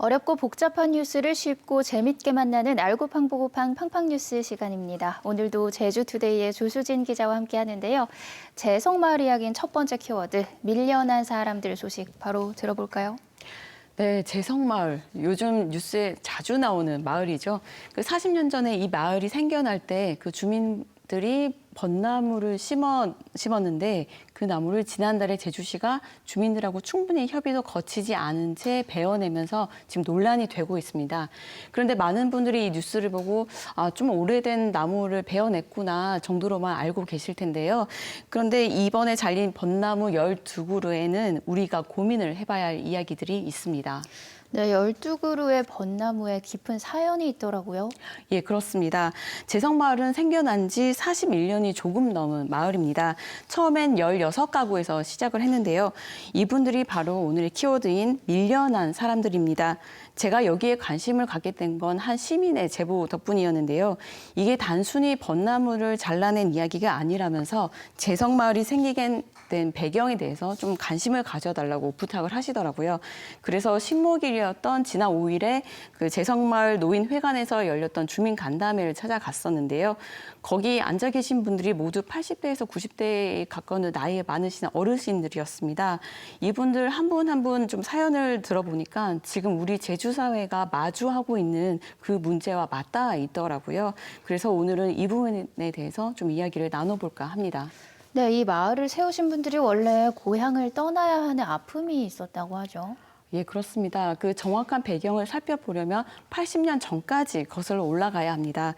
어렵고 복잡한 뉴스를 쉽고 재밌게 만나는 알고팡 보고팡 팡팡 뉴스 시간입니다. 오늘도 제주투데이의 조수진 기자와 함께 하는데요. 재성마을 이야기인 첫 번째 키워드, 밀려난 사람들 소식 바로 들어볼까요? 네, 재성마을. 요즘 뉴스에 자주 나오는 마을이죠. 40년 전에 이 마을이 생겨날 때 그 주민들이 벚나무를 심었는데 그 나무를 지난달에 제주시가 주민들하고 충분히 협의도 거치지 않은 채 베어내면서 지금 논란이 되고 있습니다. 그런데 많은 분들이 이 뉴스를 보고 좀 오래된 나무를 베어냈구나 정도로만 알고 계실 텐데요. 그런데 이번에 잘린 벚나무 12그루에는 우리가 고민을 해봐야 할 이야기들이 있습니다. 네, 12그루의 벚나무에 깊은 사연이 있더라고요. 예, 그렇습니다. 재성마을은 생겨난 지 41년이 조금 넘은 마을입니다. 처음엔 16가구에서 시작을 했는데요. 이분들이 바로 오늘의 키워드인 밀려난 사람들입니다. 제가 여기에 관심을 갖게 된 건 한 시민의 제보 덕분이었는데요. 이게 단순히 벚나무를 잘라낸 이야기가 아니라면서 재성마을이 생기게 된 배경에 대해서 좀 관심을 가져달라고 부탁을 하시더라고요. 그래서 식목일이었던 지난 5일에 그 재성마을 노인회관에서 열렸던 주민 간담회를 찾아갔었는데요. 거기 앉아 계신 분들이 모두 80대에서 90대에 가까운 나이에 많으신 어르신들이었습니다. 이분들 한 분 한 분 좀 사연을 들어보니까 지금 우리 제주 사회가 마주하고 있는 그 문제와 맞닿아 있더라고요. 그래서 오늘은 이 부분에 대해서 좀 이야기를 나눠볼까 합니다. 네, 이 마을을 세우신 분들이 원래 고향을 떠나야 하는 아픔이 있었다고 하죠. 예, 그렇습니다. 그 정확한 배경을 살펴보려면 80년 전까지 거슬러 올라가야 합니다.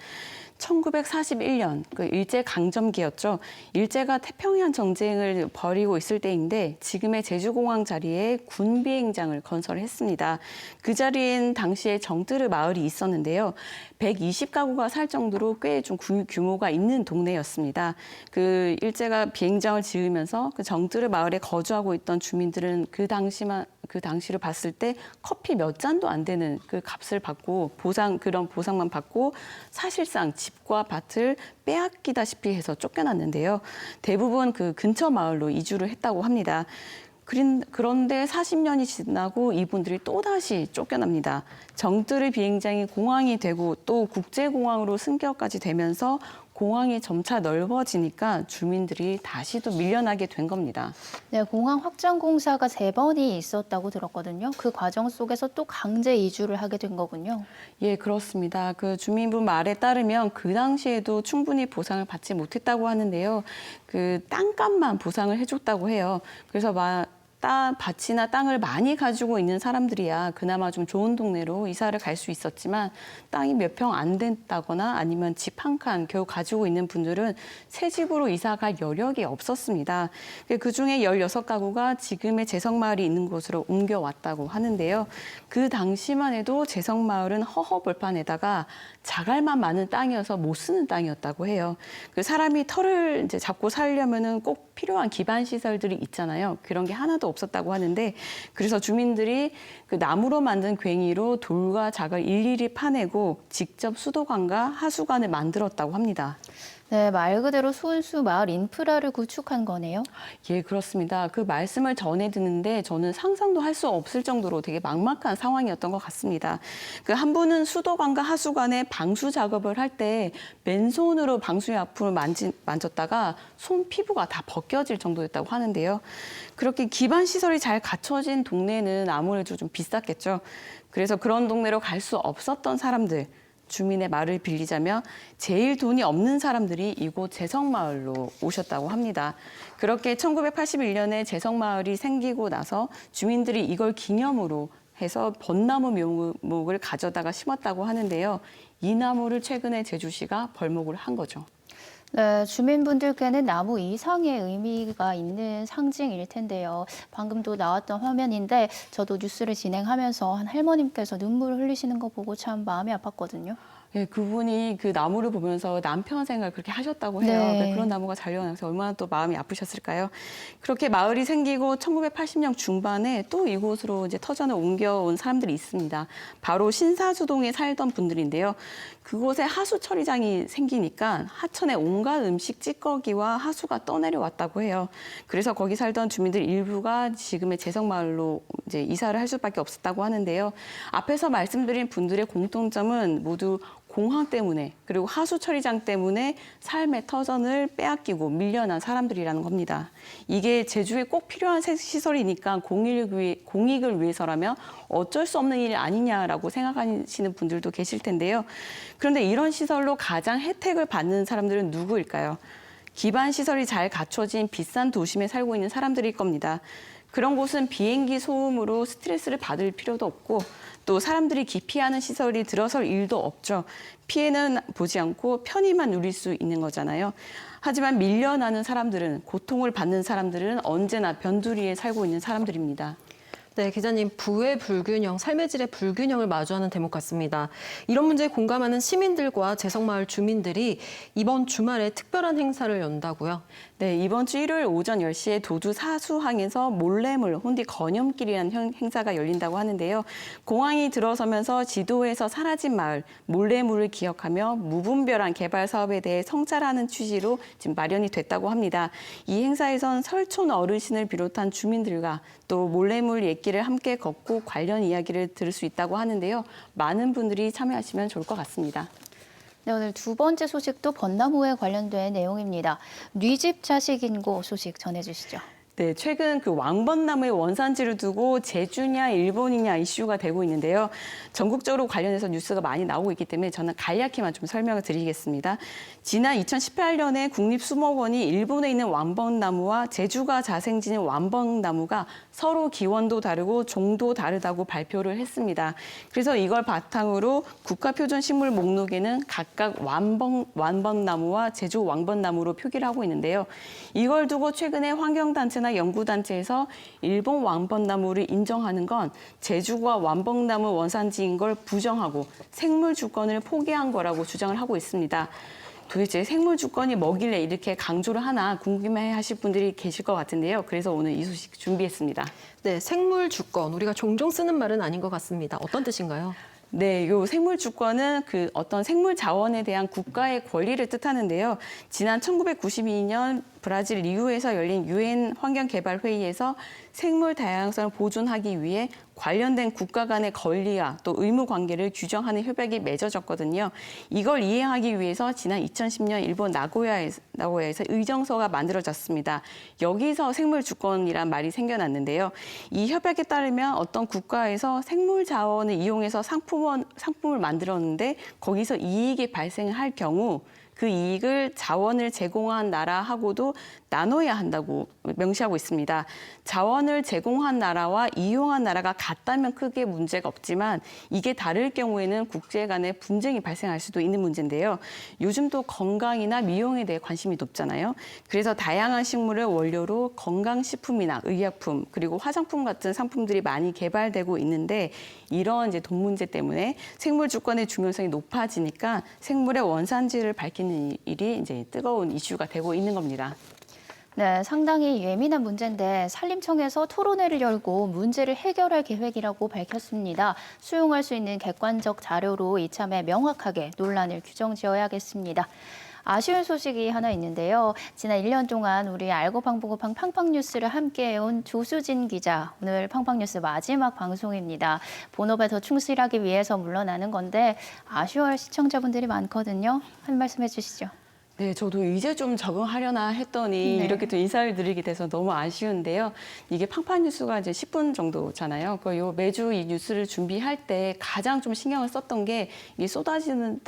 1941년 그 일제강점기였죠. 일제가 태평양 전쟁을 벌이고 있을 때인데 지금의 제주공항 자리에 군비행장을 건설했습니다. 그 자리엔 당시에 정뜨르 마을이 있었는데요. 120가구가 살 정도로 꽤 좀 규모가 있는 동네였습니다. 그 일제가 비행장을 지으면서 그 정뜨르 마을에 거주하고 있던 주민들은 그 당시를 봤을 때 커피 몇 잔도 안 되는 그 값을 받고 그런 보상만 받고 사실상 집과 밭을 빼앗기다시피 해서 쫓겨났는데요. 대부분 그 근처 마을로 이주를 했다고 합니다. 그런데 40년이 지나고 이분들이 또다시 쫓겨납니다. 정뜨르 비행장이 공항이 되고 또 국제공항으로 승격까지 되면서 공항이 점차 넓어지니까 주민들이 다시 또 밀려나게 된 겁니다. 네, 공항 확장 공사가 3번이 있었다고 들었거든요. 그 과정 속에서 또 강제 이주를 하게 된 거군요. 예, 그렇습니다. 그 주민분 말에 따르면 그 당시에도 충분히 보상을 받지 못했다고 하는데요. 그 땅값만 보상을 해줬다고 해요. 그래서 밭이나 땅을 많이 가지고 있는 사람들이야 그나마 좀 좋은 동네로 이사를 갈 수 있었지만 땅이 몇 평 안 됐다거나 아니면 집 한 칸 겨우 가지고 있는 분들은 새 집으로 이사 갈 여력이 없었습니다. 그중에 16가구가 지금의 재성마을이 있는 곳으로 옮겨왔다고 하는데요. 그 당시만 해도 재성마을은 허허벌판에다가 자갈만 많은 땅이어서 못 쓰는 땅이었다고 해요. 그 사람이 터를 이제 잡고 살려면은 꼭 필요한 기반 시설들이 있잖아요. 그런 게 하나도 없었다고 하는데 그래서 주민들이 그 나무로 만든 괭이로 돌과 작을 일일이 파내고 직접 수도관과 하수관을 만들었다고 합니다. 네, 말 그대로 순수 마을 인프라를 구축한 거네요. 예, 그렇습니다. 그 말씀을 전해 듣는데 저는 상상도 할 수 없을 정도로 되게 막막한 상황이었던 것 같습니다. 그 한 분은 수도관과 하수관에 방수 작업을 할 때 맨손으로 방수 약품을 만졌다가 손 피부가 다 벗겨질 정도였다고 하는데요. 그렇게 기반 시설이 잘 갖춰진 동네는 아무래도 좀 비쌌겠죠. 그래서 그런 동네로 갈 수 없었던 사람들, 주민의 말을 빌리자면 제일 돈이 없는 사람들이 이곳 재성마을로 오셨다고 합니다. 그렇게 1981년에 재성마을이 생기고 나서 주민들이 이걸 기념으로 해서 벚나무 묘목을 가져다가 심었다고 하는데요. 이 나무를 최근에 제주시가 벌목을 한 거죠. 네, 주민분들께는 나무 이상의 의미가 있는 상징일 텐데요. 방금도 나왔던 화면인데 저도 뉴스를 진행하면서 한 할머님께서 눈물을 흘리시는 거 보고 참 마음이 아팠거든요. 예, 그분이 그 나무를 보면서 남편 생각을 그렇게 하셨다고 해요. 네. 그러니까 그런 나무가 자려나서 얼마나 또 마음이 아프셨을까요? 그렇게 마을이 생기고 1980년 중반에 또 이곳으로 이제 터전을 옮겨온 사람들이 있습니다. 바로 신사주동에 살던 분들인데요. 그곳에 하수 처리장이 생기니까 하천에 온갖 음식 찌꺼기와 하수가 떠내려왔다고 해요. 그래서 거기 살던 주민들 일부가 지금의 재성마을로 이제 이사를 할 수밖에 없었다고 하는데요. 앞에서 말씀드린 분들의 공통점은 모두 공항 때문에 그리고 하수 처리장 때문에 삶의 터전을 빼앗기고 밀려난 사람들이라는 겁니다. 이게 제주에 꼭 필요한 시설이니까 공익을 위해서라면 어쩔 수 없는 일 아니냐라고 생각하시는 분들도 계실 텐데요. 그런데 이런 시설로 가장 혜택을 받는 사람들은 누구일까요? 기반 시설이 잘 갖춰진 비싼 도심에 살고 있는 사람들일 겁니다. 그런 곳은 비행기 소음으로 스트레스를 받을 필요도 없고 또 사람들이 기피하는 시설이 들어설 일도 없죠. 피해는 보지 않고 편의만 누릴 수 있는 거잖아요. 하지만 밀려나는 사람들은, 고통을 받는 사람들은 언제나 변두리에 살고 있는 사람들입니다. 네, 기자님, 부의 불균형, 삶의 질의 불균형을 마주하는 대목 같습니다. 이런 문제에 공감하는 시민들과 재성마을 주민들이 이번 주말에 특별한 행사를 연다고요? 네, 이번 주 일요일 오전 10시에 도주 사수항에서 몰래물, 혼디 거념길이라는 행사가 열린다고 하는데요. 공항이 들어서면서 지도에서 사라진 마을, 몰래물을 기억하며 무분별한 개발 사업에 대해 성찰하는 취지로 지금 마련이 됐다고 합니다. 이 행사에선 설촌 어르신을 비롯한 주민들과 또 몰래물 옛길을 함께 걷고 관련 이야기를 들을 수 있다고 하는데요. 많은 분들이 참여하시면 좋을 것 같습니다. 네, 오늘 두 번째 소식도 벚나무에 관련된 내용입니다. 뉘집 자식 인고 소식 전해주시죠. 네, 최근 그 왕벚나무의 원산지를 두고 제주냐 일본이냐 이슈가 되고 있는데요. 전국적으로 관련해서 뉴스가 많이 나오고 있기 때문에 저는 간략히만 좀 설명을 드리겠습니다. 지난 2018년에 국립수목원이 일본에 있는 왕벚나무와 제주가 자생지는 왕벚나무가 서로 기원도 다르고 종도 다르다고 발표를 했습니다. 그래서 이걸 바탕으로 국가표준식물 목록에는 각각 왕벚나무와 제주 왕벚나무로 표기를 하고 있는데요. 이걸 두고 최근에 환경단체나 연구단체에서 일본 왕벚나무를 인정하는 건 제주가 왕벚나무 원산지인 걸 부정하고 생물 주권을 포기한 거라고 주장을 하고 있습니다. 도대체 생물 주권이 뭐길래 이렇게 강조를 하나 궁금해하실 분들이 계실 것 같은데요. 그래서 오늘 이 소식 준비했습니다. 네, 생물 주권, 우리가 종종 쓰는 말은 아닌 것 같습니다. 어떤 뜻인가요? 네, 요 생물 주권은 그 어떤 생물 자원에 대한 국가의 권리를 뜻하는데요. 지난 1992년 브라질 리우에서 열린 유엔 환경개발회의에서 생물 다양성을 보존하기 위해 관련된 국가 간의 권리와 또 의무 관계를 규정하는 협약이 맺어졌거든요. 이걸 이행하기 위해서 지난 2010년 일본 나고야에서 의정서가 만들어졌습니다. 여기서 생물 주권이란 말이 생겨났는데요. 이 협약에 따르면 어떤 국가에서 생물 자원을 이용해서 상품을 만들었는데 거기서 이익이 발생할 경우 그 이익을 자원을 제공한 나라하고도 나눠야 한다고 명시하고 있습니다. 자원을 제공한 나라와 이용한 나라가 같다면 크게 문제가 없지만 이게 다를 경우에는 국제 간의 분쟁이 발생할 수도 있는 문제인데요. 요즘 또 건강이나 미용에 대해 관심이 높잖아요. 그래서 다양한 식물을 원료로 건강식품이나 의약품 그리고 화장품 같은 상품들이 많이 개발되고 있는데 이런 이제 돈 문제 때문에 생물 주권의 중요성이 높아지니까 생물의 원산지를 밝히는 일이 이제 뜨거운 이슈가 되고 있는 겁니다. 네, 상당히 예민한 문제인데 산림청에서 토론회를 열고 문제를 해결할 계획이라고 밝혔습니다. 수용할 수 있는 객관적 자료로 이참에 명확하게 논란을 규정지어야겠습니다. 아쉬운 소식이 하나 있는데요. 지난 1년 동안 우리 알고 방보고팡 팡팡뉴스를 함께해온 조수진 기자, 오늘 팡팡뉴스 마지막 방송입니다. 본업에 더 충실하기 위해서 물러나는 건데 아쉬워할 시청자분들이 많거든요. 한 말씀 해주시죠. 네, 저도 이제 좀 적응하려나 했더니 네. 이렇게 또 인사를 드리게 돼서 너무 아쉬운데요. 이게 팡팡 뉴스가 이제 10분 정도잖아요. 요 매주 이 뉴스를 준비할 때 가장 좀 신경을 썼던 게 이 쏟아지는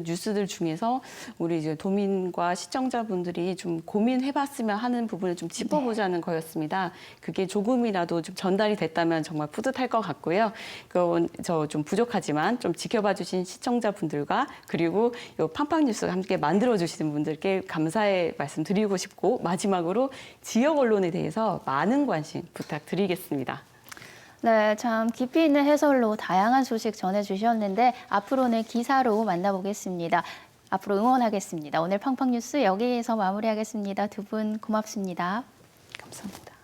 뉴스들 중에서 우리 이제 도민과 시청자분들이 좀 고민해봤으면 하는 부분을 좀 짚어보자는 거였습니다. 그게 조금이라도 좀 전달이 됐다면 정말 뿌듯할 것 같고요. 그건 저 좀 부족하지만 좀 지켜봐주신 시청자분들과 그리고 요 팡팡 뉴스가 함께 만들어주시는 분들께 감사의 말씀 드리고 싶고 마지막으로 지역 언론에 대해서 많은 관심 부탁드리겠습니다. 네, 참 깊이 있는 해설로 다양한 소식 전해주셨는데 앞으로는 기사로 만나보겠습니다. 앞으로 응원하겠습니다. 오늘 팡팡뉴스 여기에서 마무리하겠습니다. 두 분 고맙습니다. 감사합니다.